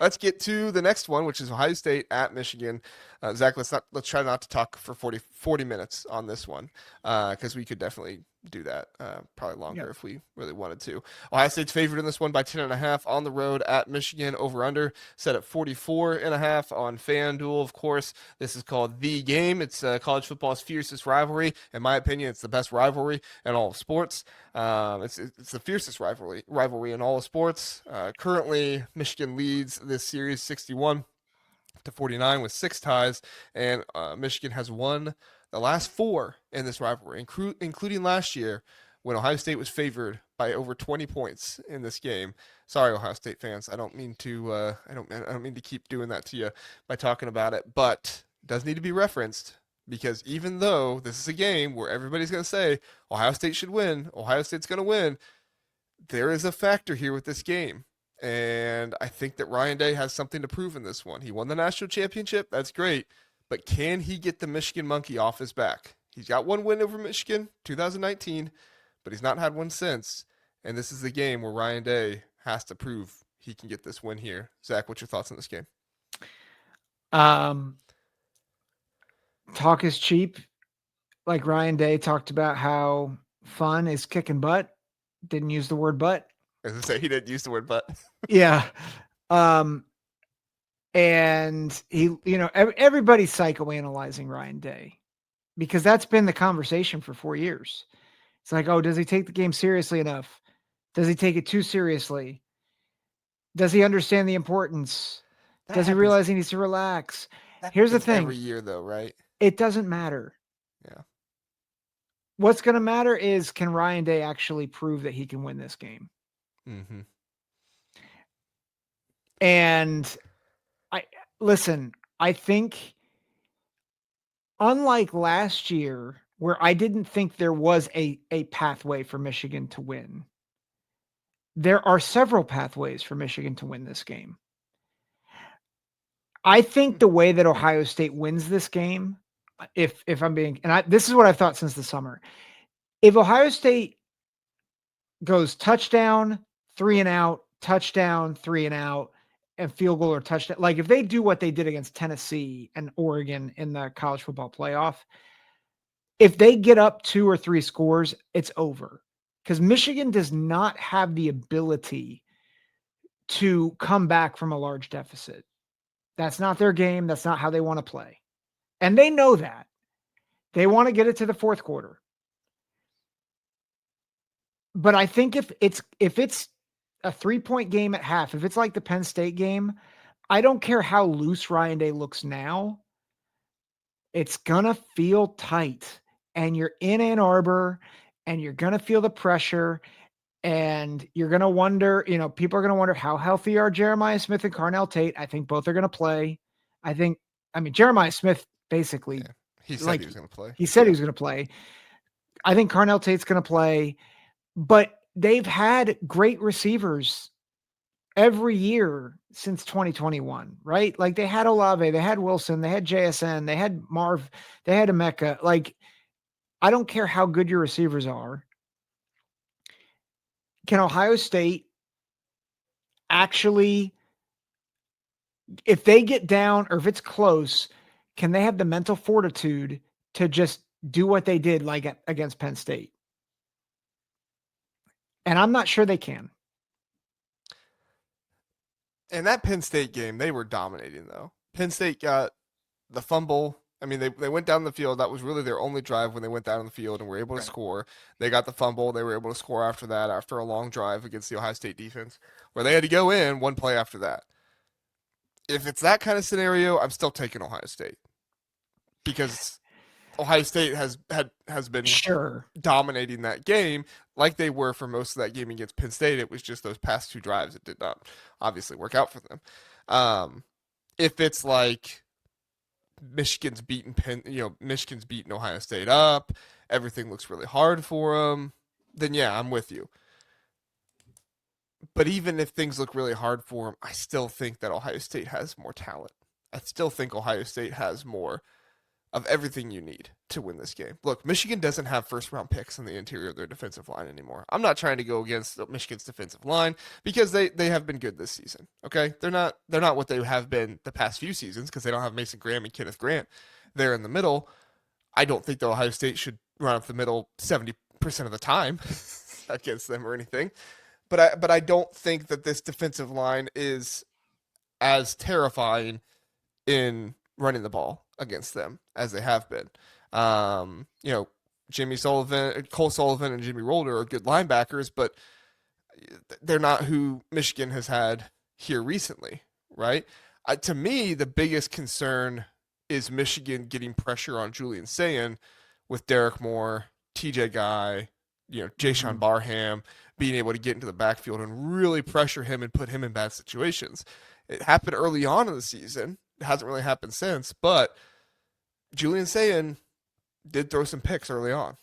let's get to the next one, which is Ohio State at Michigan. Zach, let's try not to talk for 40 minutes on this one, because we could definitely do that, probably Yeah. longer if we really wanted to. Ohio State's favored in this one by 10.5 on the road at Michigan. Over under set at 44.5 on FanDuel. Of course, this is called the game. It's college football's fiercest rivalry. In my opinion, it's the best rivalry in all of sports. It's the fiercest rivalry in all of sports. Currently, Michigan leads this series 61-49 with 6 ties, and Michigan has won the last 4 in this rivalry, including last year when Ohio State was favored by over 20 points in this game. Sorry, Ohio State fans. I don't mean to. I don't mean to keep doing that to you by talking about it, but it does need to be referenced because even though this is a game where everybody's going to say Ohio State should win, Ohio State's going to win, there is a factor here with this game. And I think that Ryan Day has something to prove in this one. He won the national championship. That's great. But can he get the Michigan monkey off his back? He's got one win over Michigan, 2019, but he's not had one since. And this is the game where Ryan Day has to prove he can get this win here. Zach, what's your thoughts on this game? Um, talk is cheap. Like Ryan Day talked about how fun is kicking butt. Didn't use the word butt. As I say, he didn't use the word but. Yeah. Um, and he, everybody's psychoanalyzing Ryan Day because that's been the conversation for 4 years. It's like, oh, does he take the game seriously enough? Does he take it too seriously? Does he understand the importance? That Does he happens. realize he needs to relax? That Here's the happens thing. every year, though, right? It doesn't matter. Yeah. What's going to matter is can Ryan Day actually prove that he can win this game? Mm-hmm. And I listen, I think unlike last year where I didn't think there was a pathway for Michigan to win, there are several pathways for Michigan to win this game. I think the way that Ohio State wins this game, if I'm being, this is what I've thought since the summer. If Ohio State goes touchdown, 3 and out, touchdown, 3 and out, and field goal or touchdown, like if they do what they did against Tennessee and Oregon in the college football playoff, if they get up 2 or 3 scores, it's over. Because Michigan does not have the ability to come back from a large deficit. That's not their game. That's not how they want to play. And they know that. They want to get it to the fourth quarter. But I think if it's a 3-point game at half, if it's like the Penn State game, I don't care how loose Ryan Day looks now. It's going to feel tight. And you're in Ann Arbor and you're going to feel the pressure. And you're going to wonder, people are going to wonder how healthy are Jeremiah Smith and Carnell Tate. I think both are going to play. Jeremiah Smith basically, Yeah. He said like he was going to play. he said he was going to play. I think Carnell Tate's going to play, but they've had great receivers every year since 2021, right? Like they had Olave, they had Wilson, they had JSN, they had Marv, they had Emeka. Like, I don't care how good your receivers are. Can Ohio State actually, if they get down or if it's close, can they have the mental fortitude to just do what they did like against Penn State? And I'm not sure they can. In that Penn State game, they were dominating, though. Penn State got the fumble. I mean, they went down the field. That was really their only drive when they went down the field and were able to score. They got the fumble. They were able to score after that, after a long drive against the Ohio State defense, where they had to go in one play after that. If it's that kind of scenario, I'm still taking Ohio State because Ohio State has been Sure. dominating that game like they were for most of that game against Penn State. It was just those past 2 drives that did not obviously work out for them. If it's like Michigan's beating Ohio State up, everything looks really hard for them, then yeah, I'm with you. But even if things look really hard for them, I still think that Ohio State has more talent. I still think Ohio State has more of everything you need to win this game. Look, Michigan doesn't have first round picks in the interior of their defensive line anymore. I'm not trying to go against Michigan's defensive line because they have been good this season. Okay? They're not what they have been the past few seasons because they don't have Mason Graham and Kenneth Grant there in the middle. I don't think that Ohio State should run up the middle 70% of the time against them or anything. But I don't think that this defensive line is as terrifying in running the ball against them as they have been. You know, Cole Sullivan, and Jimmy Rolder are good linebackers, but they're not who Michigan has had here recently, right? To me, the biggest concern is Michigan getting pressure on Julian Sayin with Derek Moore, TJ Guy, Jayshon Barham being able to get into the backfield and really pressure him and put him in bad situations. It happened early on in the season. It hasn't really happened since, but Julian Sayin did throw some picks early on.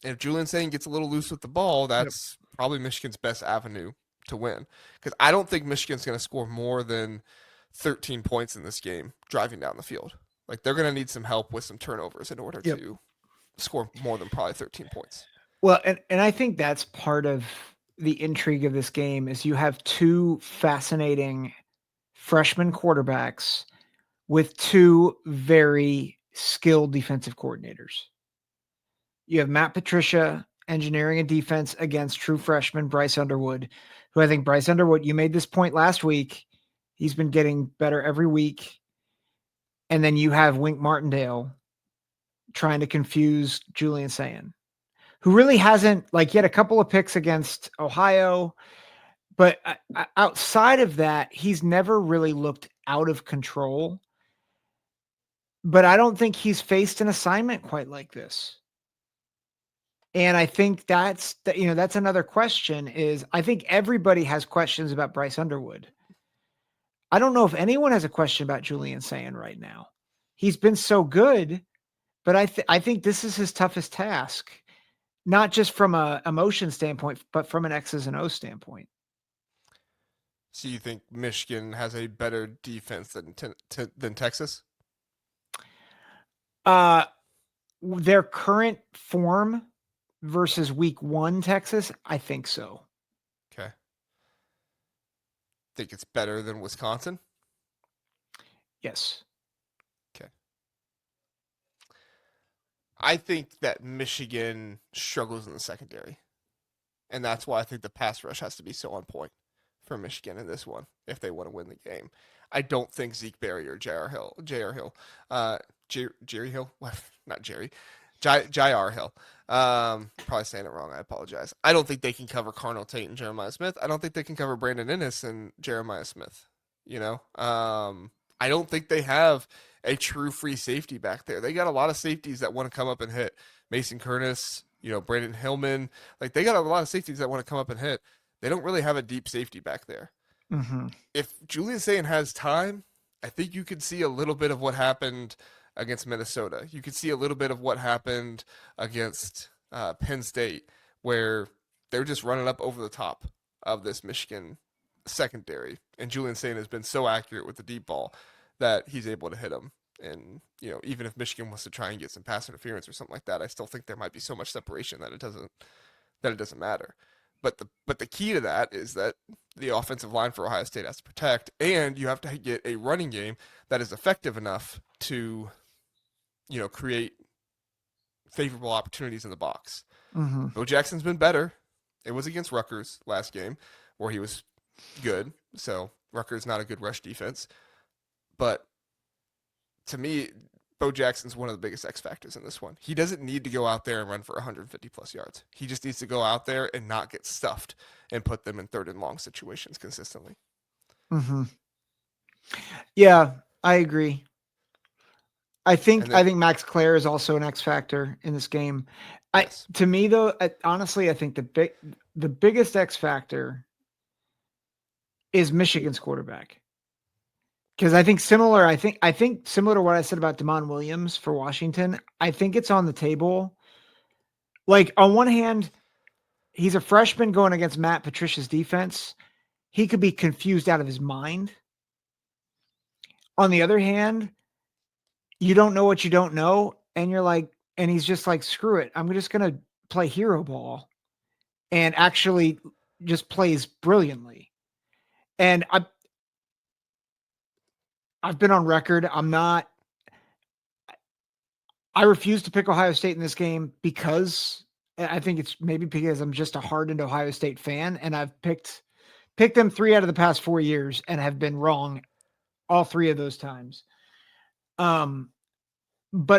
And if Julian Sayin gets a little loose with the ball, that's probably Michigan's best avenue to win. Because I don't think Michigan's going to score more than 13 points in this game driving down the field. Like, they're going to need some help with some turnovers in order to score more than probably 13 points. Well, and I think that's part of the intrigue of this game is you have two fascinating freshman quarterbacks with two very skilled defensive coordinators. You have Matt Patricia engineering a defense against true freshman Bryce Underwood, who I think Bryce Underwood, you made this point last week. He's been getting better every week. And then you have Wink Martindale trying to confuse Julian Sayin, who really hasn't, like, he had a couple of picks against Ohio, but outside of that, he's never really looked out of control. But I don't think he's faced an assignment quite like this. And I think that's another question is I think everybody has questions about Bryce Underwood. I don't know if anyone has a question about Julian Sayin right now. He's been so good, but I think this is his toughest task, not just from a emotion standpoint, but from an X's and O's standpoint. So you think Michigan has a better defense than Texas? Their current form versus week 1 Texas, I think so. Okay. Think it's better than Wisconsin? Yes. Okay. I think that Michigan struggles in the secondary. And that's why I think the pass rush has to be so on point for Michigan in this one if they want to win the game. I don't think Zeke Berry or Jerry Hill, Jerry Hill, not Jerry, J.R. Hill. Probably saying it wrong. I apologize. I don't think they can cover Carnell Tate and Jeremiah Smith. I don't think they can cover Brandon Inniss and Jeremiah Smith. I don't think they have a true free safety back there. They got a lot of safeties that want to come up and hit. Mason Curtis, Brandon Hillman. Like, they got a lot of safeties that want to come up and hit. They don't really have a deep safety back there. Mm-hmm. If Julian Sayin has time, I think you could see a little bit of what happened against Minnesota. You could see a little bit of what happened against Penn State, where they're just running up over the top of this Michigan secondary. And Julian Sayin has been so accurate with the deep ball that he's able to hit them. And, even if Michigan wants to try and get some pass interference or something like that, I still think there might be so much separation that it doesn't matter. But the key to that is that the offensive line for Ohio State has to protect, and you have to get a running game that is effective enough to, create favorable opportunities in the box. Mm-hmm. Bo Jackson's been better. It was against Rutgers last game where he was good. So Rutgers not a good rush defense. But to me, Bo Jackson's one of the biggest X factors in this one. He doesn't need to go out there and run for 150 plus yards. He just needs to go out there and not get stuffed and put them in third and long situations consistently. Mm-hmm. Yeah, I agree. I think Max Clare is also an X factor in this game. Yes. To me, though, honestly, I think the biggest X factor is Michigan's quarterback. Because I think similar to what I said about Damon Williams for Washington, I think it's on the table. Like, on one hand, he's a freshman going against Matt Patricia's defense. He could be confused out of his mind. On the other hand, you don't know what you don't know, and you're like, and he's just like, screw it, I'm just gonna play hero ball, and actually just plays brilliantly. And I've been on record. I refuse to pick Ohio State in this game because I think it's maybe because I'm just a hardened Ohio State fan, and I've picked them 3 out of the past 4 years and have been wrong all 3 of those times. But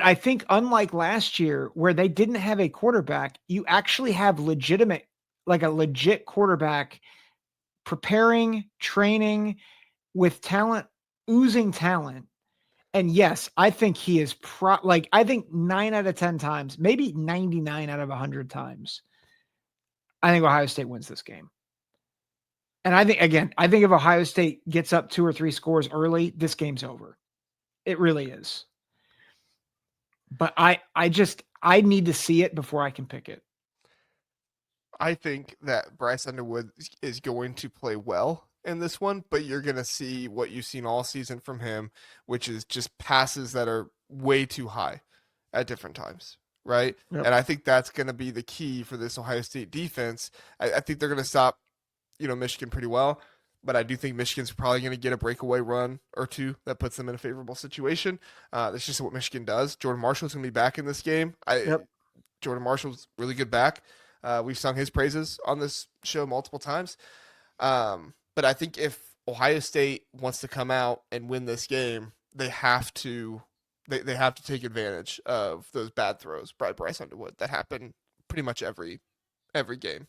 I think unlike last year where they didn't have a quarterback, you actually have a legit quarterback preparing, training with talent, oozing talent. And yes, I think he is I think 9 out of 10 times, maybe 99 out of 100 times, I think Ohio State wins this game. And I think if Ohio State gets up 2 or 3 scores early, this game's over. It really is. But I need to see it before I can pick it. I think that Bryce Underwood is going to play well in this one, but you're going to see what you've seen all season from him, which is just passes that are way too high at different times, right? Yep. And I think that's going to be the key for this Ohio State defense. I think they're going to stop, Michigan pretty well, but I do think Michigan's probably going to get a breakaway run or two that puts them in a favorable situation. That's just what Michigan does. Jordan Marshall's going to be back in this game. Yep. Jordan Marshall's really good back. We've sung his praises on this show multiple times. But I think if Ohio State wants to come out and win this game, they have to take advantage of those bad throws by Bryce Underwood that happen pretty much every game.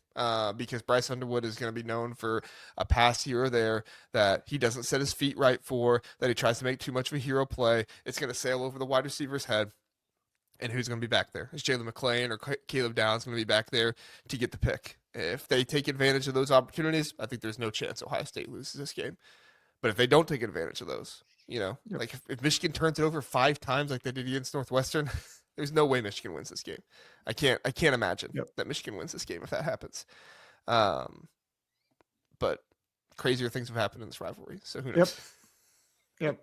Because Bryce Underwood is going to be known for a pass here or there that he doesn't set his feet right for, that he tries to make too much of a hero play. It's going to sail over the wide receiver's head. And who's going to be back there? Is Jalen McClain or Caleb Downs going to be back there to get the pick? If they take advantage of those opportunities, I think there's no chance Ohio State loses this game. But if they don't take advantage of those, Yep. like if Michigan turns it over 5 times like they did against Northwestern, there's no way Michigan wins this game. I can't imagine that Michigan wins this game if that happens. But crazier things have happened in this rivalry, so who knows? Yep.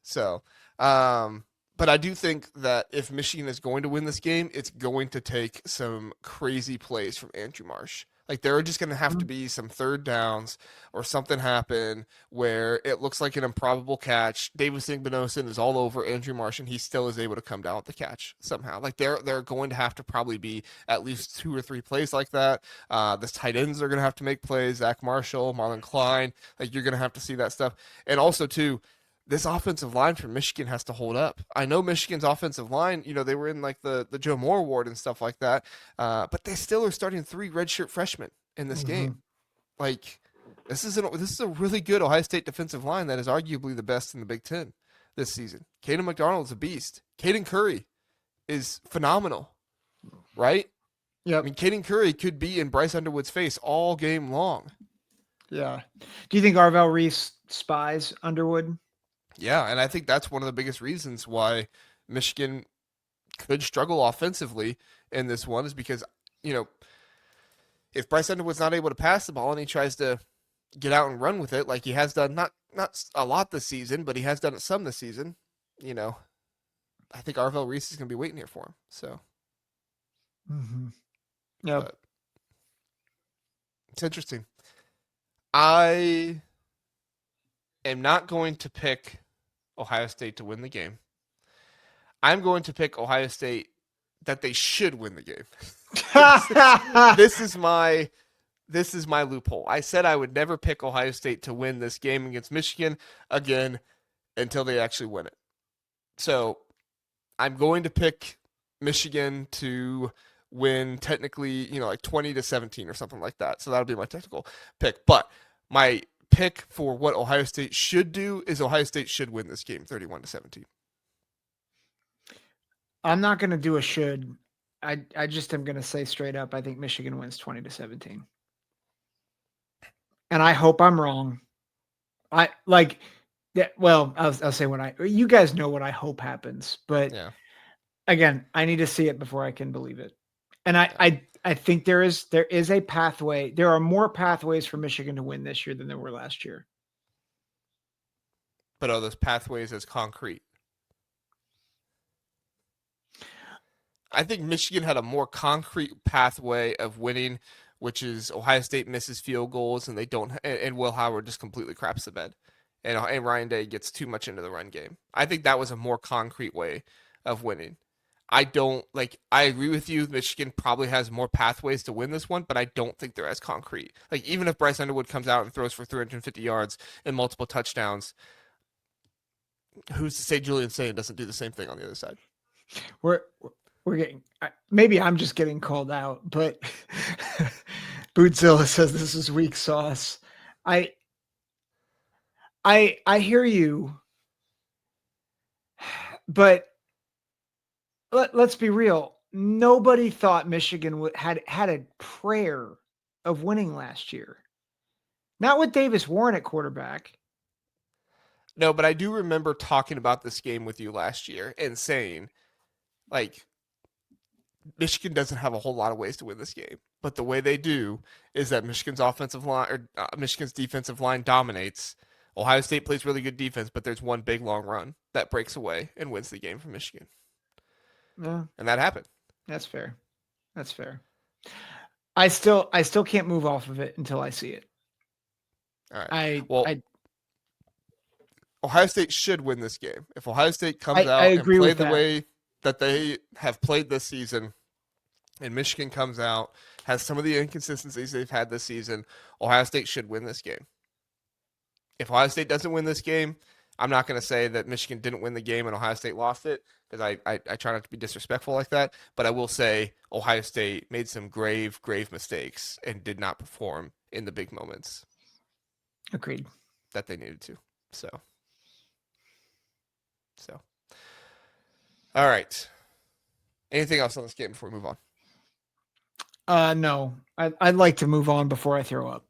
So, but I do think that if Michigan is going to win this game, it's going to take some crazy plays from Andrew Marsh. Like there are just going to have to be some third downs or something happen where it looks like an improbable catch. Davis Igbinosin is all over Andrew Marsh, and he still is able to come down with the catch somehow. Like they're going to have to probably be at least 2 or 3 plays like that. The tight ends are going to have to make plays. Zach Marshall, Marlon Klein. Like you're going to have to see that stuff. And also too, this offensive line for Michigan has to hold up. I know Michigan's offensive line, they were in like the Joe Moore Award and stuff like that, but they still are starting 3 redshirt freshmen in this game. Like this is a really good Ohio State defensive line that is arguably the best in the Big Ten this season. Caden McDonald's a beast. Caden Curry is phenomenal, right? Yeah. I mean, Caden Curry could be in Bryce Underwood's face all game long. Yeah. Do you think Arvell Reese spies Underwood? Yeah, and I think that's one of the biggest reasons why Michigan could struggle offensively in this one is because, if Bryce Underwood's not able to pass the ball and he tries to get out and run with it like he has done, not a lot this season, but he has done it some this season, I think Arvell Reese is going to be waiting here for him. So, yeah, it's interesting. I am not going to pick Ohio State to win the game. I'm going to pick Ohio State that they should win the game. This is my loophole. I said I would never pick Ohio State to win this game against Michigan again until they actually win it. So I'm going to pick Michigan to win technically, like 20-17 or something like that. So that'll be my technical pick. But my pick for what Ohio State should do is Ohio State should win this game 31-17. I'm not going to do a should. I just am going to say straight up, I think Michigan wins 20-17. And I hope I'm wrong. I'll say you guys know what I hope happens, but again, I need to see it before I can believe it. And I think there is a pathway. There are more pathways for Michigan to win this year than there were last year. But are those pathways as concrete? I think Michigan had a more concrete pathway of winning, which is Ohio State misses field goals and they don't, and Will Howard just completely craps the bed, and Ryan Day gets too much into the run game. I think that was a more concrete way of winning. I don't like. I agree with you. Michigan probably has more pathways to win this one, but I don't think they're as concrete. Like even if Bryce Underwood comes out and throws for 350 yards and multiple touchdowns, who's to say Julian Sayin doesn't do the same thing on the other side? We're we're getting maybe I'm just getting called out, but Bootzilla says this is weak sauce. I I hear you, but let's be real. Nobody thought Michigan had a prayer of winning last year. Not with Davis Warren at quarterback. No, but I do remember talking about this game with you last year and saying, like, Michigan doesn't have a whole lot of ways to win this game, but the way they do is that Michigan's offensive line or Michigan's defensive line dominates. Ohio State plays really good defense, but there's one big long run that breaks away and wins the game for Michigan, Yeah, and that happened. that's fair. That's fair. I still can't move off of it until I see it. All right. Well, I Ohio State should win this game. If Ohio State comes I out and agree play with the that. way that they have played this season, and Michigan comes out, has some of the inconsistencies they've had this season, Ohio State should win this game. If Ohio State doesn't win this game, I'm not going to say that Michigan didn't win the game and Ohio State lost it because I try not to be disrespectful like that. But I will say Ohio State made some grave mistakes and did not perform in the big moments Agreed. that they needed to. So, all right. Anything else on this game before we move on? No, I'd like to move on before I throw up.